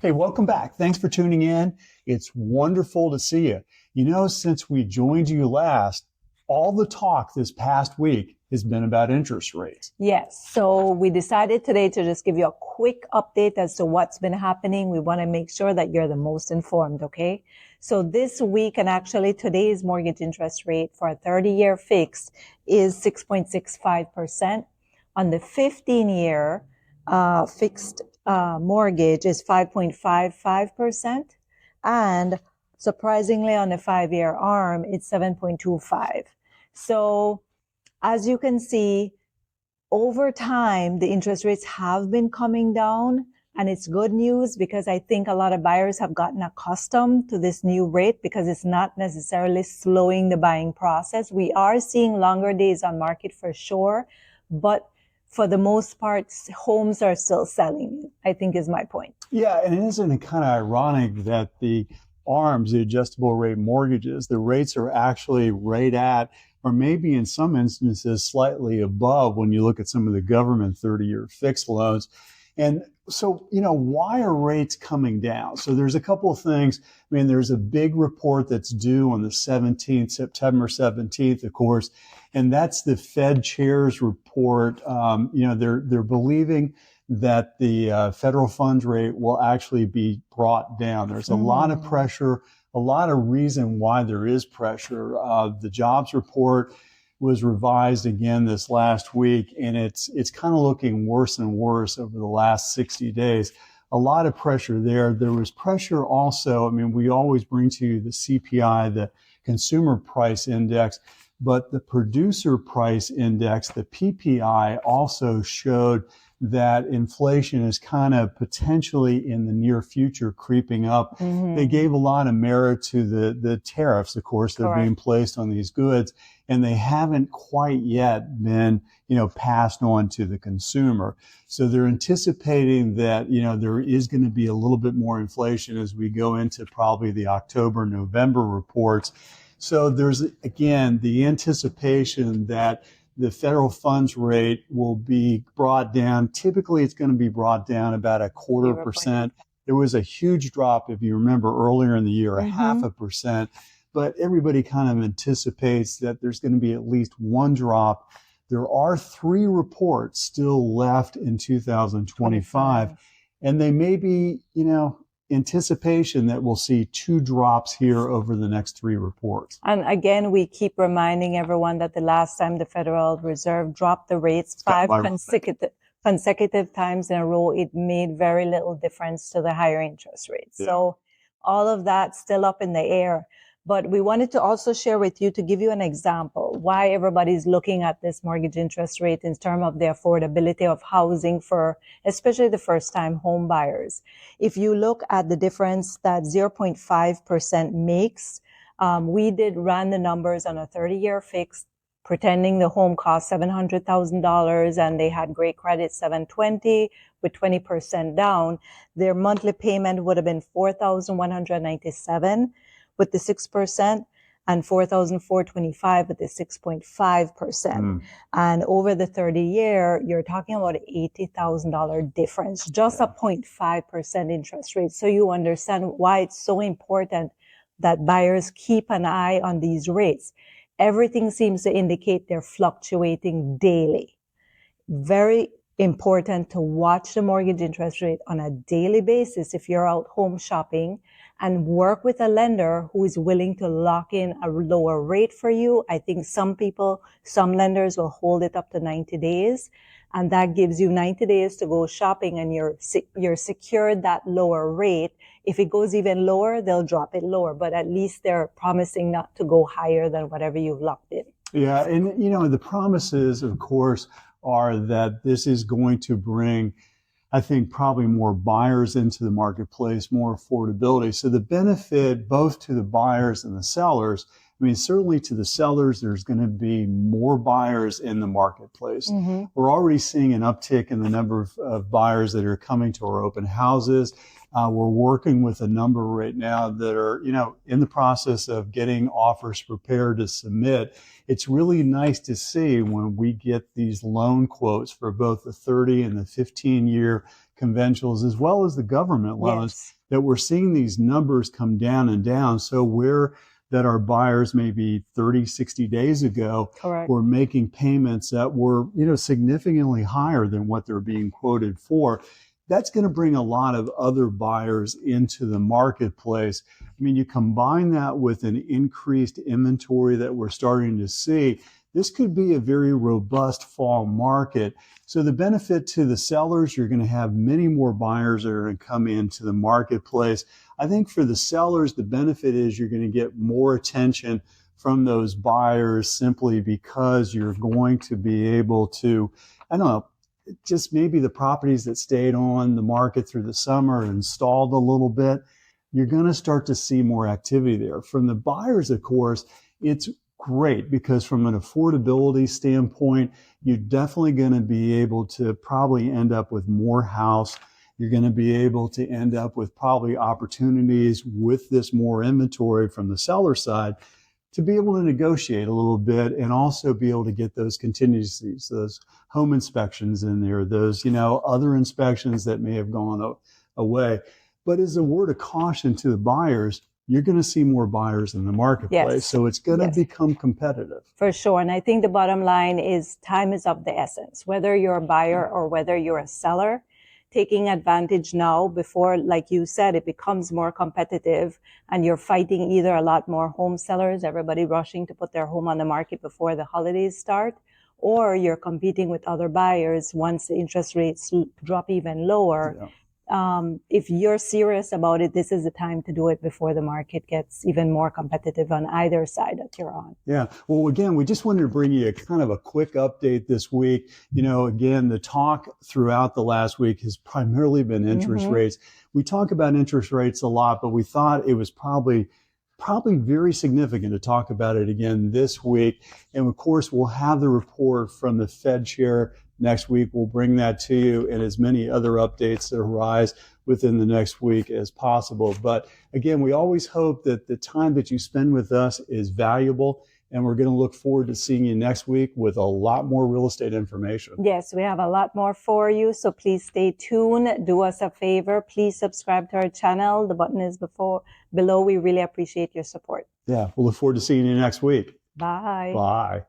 Hey, welcome back. Thanks for tuning in. It's wonderful to see you. Since we joined you last, all the talk this past week has been about interest rates. Yes. So we decided today to just give you a quick update as to what's been happening. We want to make sure that you're the most informed, okay? So this week, and actually today's mortgage interest rate for a 30-year fixed is 6.65%. On the 15-year fixed mortgage is 5.55%. And surprisingly, on the 5-year ARM, it's 7.25. So as you can see, over time, the interest rates have been coming down, and it's good news because I think a lot of buyers have gotten accustomed to this new rate because it's not necessarily slowing the buying process. We are seeing longer days on market for sure, but for the most part, homes are still selling, I think is my point. Yeah, and isn't it kind of ironic that the ARMs, the adjustable rate mortgages, the rates are actually right at, or maybe in some instances slightly above when you look at some of the government 30-year fixed loans. And so, why are rates coming down? So there's a couple of things. I mean, there's a big report that's due on the 17th, September 17th, of course, and that's the Fed chair's report. They're believing that the federal funds rate will actually be brought down. There's a lot of pressure, a lot of reason why there is pressure. The jobs report was revised again this last week, and it's kind of looking worse and worse over the last 60 days. A lot of pressure there. There was pressure also. I mean, we always bring to you the CPI, the Consumer Price Index, but the Producer Price Index, the PPI, also showed that inflation is kind of potentially in the near future creeping up. They gave a lot of merit to the tariffs, of course, that are being placed on these goods, and they haven't quite yet been, passed on to the consumer. So they're anticipating that, there is going to be a little bit more inflation as we go into probably the October, November reports. So there's, again, the anticipation that the federal funds rate will be brought down. Typically, it's going to be brought down about 0.25%. There was a huge drop, if you remember, earlier in the year, 0.5%. But everybody kind of anticipates that there's going to be at least one drop. There are 3 reports still left in 2025, and they may be, anticipation that we'll see 2 drops here over the next 3 reports. And again, we keep reminding everyone that the last time the Federal Reserve dropped the rates 5 consecutive times in a row, it made very little difference to the higher interest rates. Yeah. So all of that still up in the air. But we wanted to also share with you, to give you an example, why everybody's looking at this mortgage interest rate in terms of the affordability of housing for especially the first-time home buyers. If you look at the difference that 0.5% makes, we did run the numbers on a 30-year fixed, pretending the home cost $700,000 and they had great credit, 720 with 20% down. Their monthly payment would have been $4,197 with the 6%, and $4,425 with the 6.5%. And over the 30-year, you're talking about an $80,000 difference, just a 0.5% interest rate. So you understand why it's so important that buyers keep an eye on these rates. Everything seems to indicate they're fluctuating daily. Very important to watch the mortgage interest rate on a daily basis if you're out home shopping, and work with a lender who is willing to lock in a lower rate for you. I think some lenders will hold it up to 90 days, and that gives you 90 days to go shopping, and you're secured that lower rate. If it goes even lower, they'll drop it lower, but at least they're promising not to go higher than whatever you've locked in. Yeah, and the promises, of course, are that this is going to bring, I think, probably more buyers into the marketplace, more affordability. So the benefit both to the buyers and the sellers, I mean, certainly to the sellers, there's going to be more buyers in the marketplace. We're already seeing an uptick in the number of buyers that are coming to our open houses. We're working with a number right now that are, in the process of getting offers prepared to submit. It's really nice to see when we get these loan quotes for both the 30 and the 15-year conventionals as well as the government loans, Yes. that we're seeing these numbers come down and down. So where that our buyers maybe 30, 60 days ago Correct. were making payments that were, significantly higher than what they're being quoted for, that's going to bring a lot of other buyers into the marketplace. I mean, you combine that with an increased inventory that we're starting to see, this could be a very robust fall market. So the benefit to the sellers, you're going to have many more buyers that are going to come into the marketplace. I think for the sellers, the benefit is you're going to get more attention from those buyers simply because you're going to be able to, I don't know, just maybe the properties that stayed on the market through the summer and stalled a little bit, you're going to start to see more activity there. From the buyers, of course, it's great because from an affordability standpoint, you're definitely going to be able to probably end up with more house. You're going to be able to end up with probably opportunities with this more inventory from the seller side to be able to negotiate a little bit and also be able to get those contingencies, those home inspections in there, those, other inspections that may have gone away. But as a word of caution to the buyers, you're going to see more buyers in the marketplace. Yes. So it's going to become competitive. For sure. And I think the bottom line is time is of the essence, whether you're a buyer or whether you're a seller, taking advantage now before, like you said, it becomes more competitive and you're fighting either a lot more home sellers, everybody rushing to put their home on the market before the holidays start, or you're competing with other buyers once the interest rates drop even lower. Yeah. If you're serious about it, this is the time to do it before the market gets even more competitive on either side that you're on. Yeah. Well, again, we just wanted to bring you a kind of a quick update this week. Again, the talk throughout the last week has primarily been interest rates. We talk about interest rates a lot, but we thought it was probably very significant to talk about it again this week. And of course, we'll have the report from the Fed chair next week. We'll bring that to you and as many other updates that arise within the next week as possible. But again, we always hope that the time that you spend with us is valuable. And we're going to look forward to seeing you next week with a lot more real estate information. Yes, we have a lot more for you. So please stay tuned. Do us a favor. Please subscribe to our channel. The button is below. We really appreciate your support. Yeah, we'll look forward to seeing you next week. Bye. Bye.